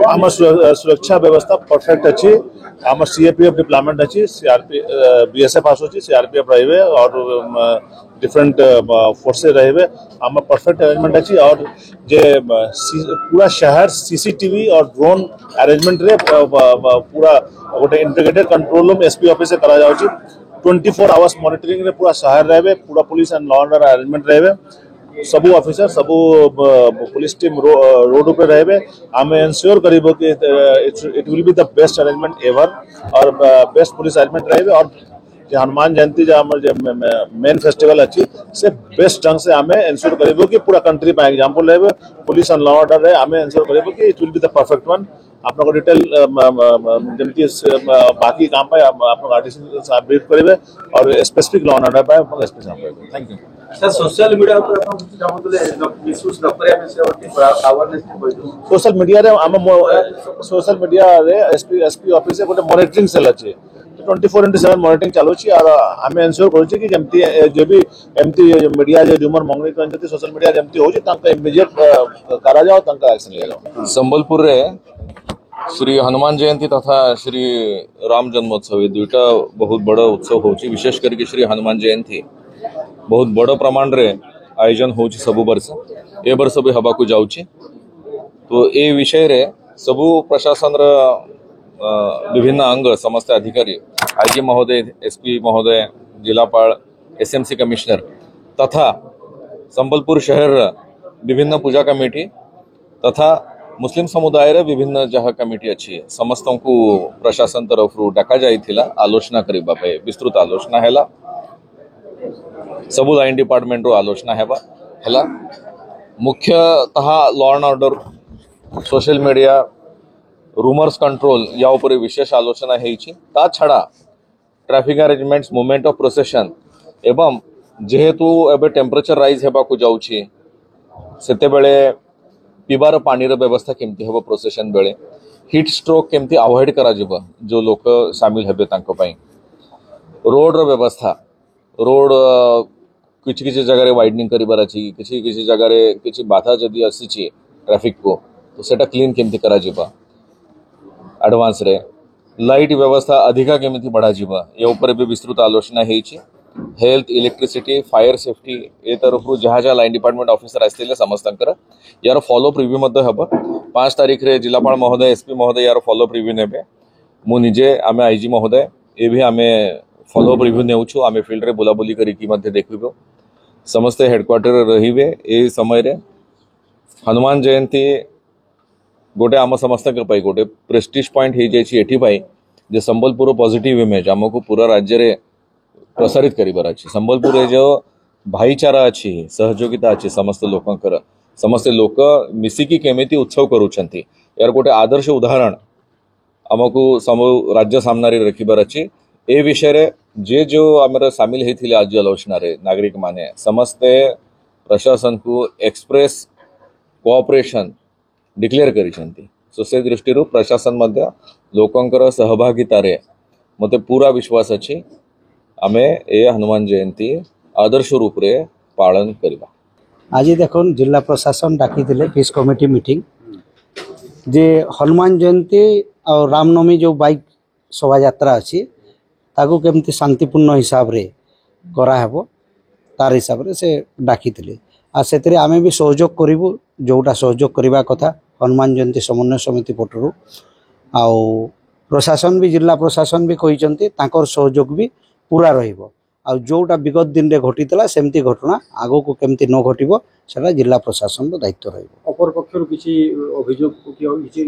आम सुरक्षा व्यवस्था परफेक्ट अच्छी आम सीएपीएफ डिप्लॉयमेंट अच्छी सीआरपी बीएसएफ आसूँ सीआरपीएफ रहे और डिफरेंट फोर्सेस रहे आम परफेक्ट अरेंजमेंट अच्छी और जे पूरा शहर सीसीटीवी और ड्रोन अरेंजमेंट रे पूरा गोटे integrated control room SP office से करा जाउची 24 आवर्स मॉनिटरिंग रे पूरा शहर रहे पूरा police and law order arrangement रहे सबू ऑफिसर सबू पुलिस टीम रोड पे रहे आम एनश्योर करिबो कि it will be the best arrangement ever और बेस्ट पुलिस अरेंजमेंट रहे और हनुमान जयंती जो हमारे मेन फेस्टिवल अच्छी से बेस्ट ढंग से आम एनश्योर करिबो कि पूरा कंट्री में एग्जांपल रहे पुलिस एंड लॉ ऑर्डर रहे आम एनश्योर करिबो कि it will be the perfect one आपको डिटेल जमती बाकी काम पे आप आर्टिस्ट ब्रीफ करेंगे और स्पेसिफिक लॉ ऑर्डर पे एसपी साहब करेंगे। Thank you sir social media पर आपण चाहूले मिसयूज न करे विषय अवेयरनेस सोशल मीडिया रे हम सोशल मीडिया रे एसपी ऑफिस से गोटे मॉनिटरिंग सेल अछि 24/7 मॉनिटरिंग चालू छी और हम एंश्योर करू छी कि जमती जो भी एमती मीडिया जे ह्यूमर मंगनी करते सोशल मीडिया जमती हो छी तांका इमीडिएट करा जाओ तांका एक्शन ले जाओ। संबलपुर रे श्री हनुमान जयंती तथा श्री राम जन्मोत्सव दुईटा बहुत बड़ उत्सव होची विशेष करके श्री हनुमान जयंती बहुत बड़ प्रमाण रे आयोजन होची सब वर्ष ए वर्ष भी हवा को जाउची तो ए विषय रे सबु प्रशासन रा विभिन्न अंग समस्त अधिकारी आईजी महोदय एसपी महोदय जिलापाल एसएमसी कमिश्नर तथा संबलपुर शहर विभिन्न पूजा कमिटी तथा मुस्लिम समुदाय रे विभिन्न जहाँ कमिटी अच्छी समस्त को प्रशासन तरफ डाका जाइथिला आलोचना करबा पे विस्तृत आलोचना हैला सबु लाइन डिपार्टमेंट रो आलोचना हैला मुख्यतः law and order social media rumours control या ऊपर विशेष आलोचना हेछि ता छड़ा traffic arrangements movement of procession एवं जेहेतु एबे टेम्परेचर राइज हेबा को जाउछि सेते बेले पीबार पानीर व्यवस्था केमती हेबो प्रोसेशन बेले हीट स्ट्रोक केमती अवॉइड करा जिवो जो लोक शामिल हेबे तांको पई रोड रो व्यवस्था रोड किछि किछि जगह रे वाइडनिंग करिबार अछि किछि किछि जगह रे किछि बाधा जदी आसीछि ट्रैफिक को तो सेटा क्लीन केमती करा जिवो एडवांस रे लाइट व्यवस्था अधिका केमती बढ़ा जिवो ए ऊपर भी विस्तृत आलोचना हेछि हेल्थ इलेक्ट्रिसिटी फायर सेफ्टी ए तरफ जहाँ जहाँ लाइन डिपार्टमेंट ऑफिसर आसते समस्त यार फॉलोअप रिव्यू मध्य हम 5 तारीख रे जिलापाल महोदय एसपी महोदय यार फॉलोअप रिव्यू नेबे मु निजे आमे आईजी महोदय ए भी आमे फॉलोअप रिव्यू नेउछु आमे फील्ड रे बुलाबुली करिकी मध्य देखिबो समस्त हेडक्वार्टर रहिबे ए समय रे हनुमान जयंती गोटे आम समस्त गोटे प्रेस्टीज पॉइंट हो जाए एठी पाई जे संबलपुर पॉजिटिव इमेज आमको पूरा राज्य रे प्रसारित करिबार अछि संबलपुर रे जो भाईचारा अछि सहयोगिता अछि समस्त लोकंकर समस्त लोक मिसिकी केमिति उत्सव करूछंती यार गोटे आदर्श उदाहरण आमको सम राज्य सामना रे रखिबार अछि ए विषय रे जे जो हमर शामिल हेथिले आज आलोचना रे नागरिक माने समस्त प्रशासन को एक्सप्रेस कोऑपरेशन डिक्लेयर करिसंती सो से दृष्टि रो प्रशासन मध्य लोकंकर सहभागिता रे मते पूरा विश्वास अछि आमे ए हनुमान जयंती आदर्श रूप रे पालन करबा। आज देखुन जिला प्रशासन डाकी पीस कमिटी मीटिंग जे हनुमान जयंती और रामनवमी जो बाइक शोभा यात्रा अच्छी ताकू केमती शांतिपूर्ण हिसाब रे करा हेबो तार हिसाब रे से डाकी आ से आमे भी सहयोग करिवु जोटा सहयोग करबा कथा हनुमान जयंती समन्वय समिति पटरु आउ प्रशासन भी जिला प्रशासन भी कहिसंती तांकर सहयोग भी पूरा रहिबो आ जोटा विगत दिन रे घटितला सेमती घटना आगो को केमती न घटिबो सेटा जिला प्रशासन रो दायित्व रहिबो। अपर पक्षर किछि अभियोग किछि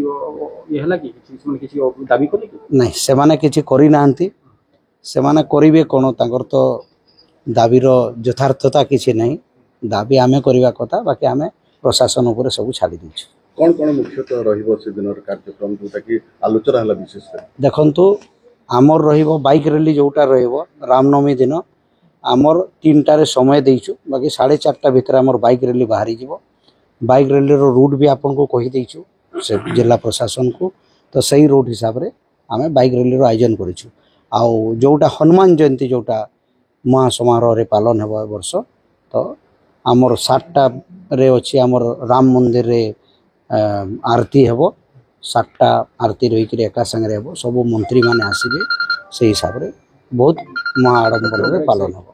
ये हला कि किछि दाबी कले कि नहीं से माने किछि करि नाहंती से माने करिवे कोन तांकर तो दाबीर यथार्थता किछि नहीं दाबी आमे करबा कथा बाकी आमे प्रशासन ऊपर सब छाड़ी दिछु। कौन कौन मुख्यतः रहिबो से दिनर कार्यक्रम जोटा कि आलोचना हला विशेष देखंतु आमर रहिबो बाइक रैली जोटा रहिबो रामनवमी दिन आमर 3टारे समय देइछु बाकी 4:30 भितर आमर बाइक रैली बाहरी जीवो बाइक रैली रो रूट भी आपन को कहि देइछु से जिला प्रशासन को तो सही रूट हिसाब रे आमे बाइक रैली रो आयोजन करिछु आ जोटा हनुमान जयंती जोटा महा समारोह रे पालन हेबो वर्ष तो आमर 7टा रे अछि आमर राम मंदिर रे आरती हेबो सातटा आरती रही एका संगे सब मंत्री मैंने आसबे से हिसाब से बहुत महा आडम्बर पालन हो।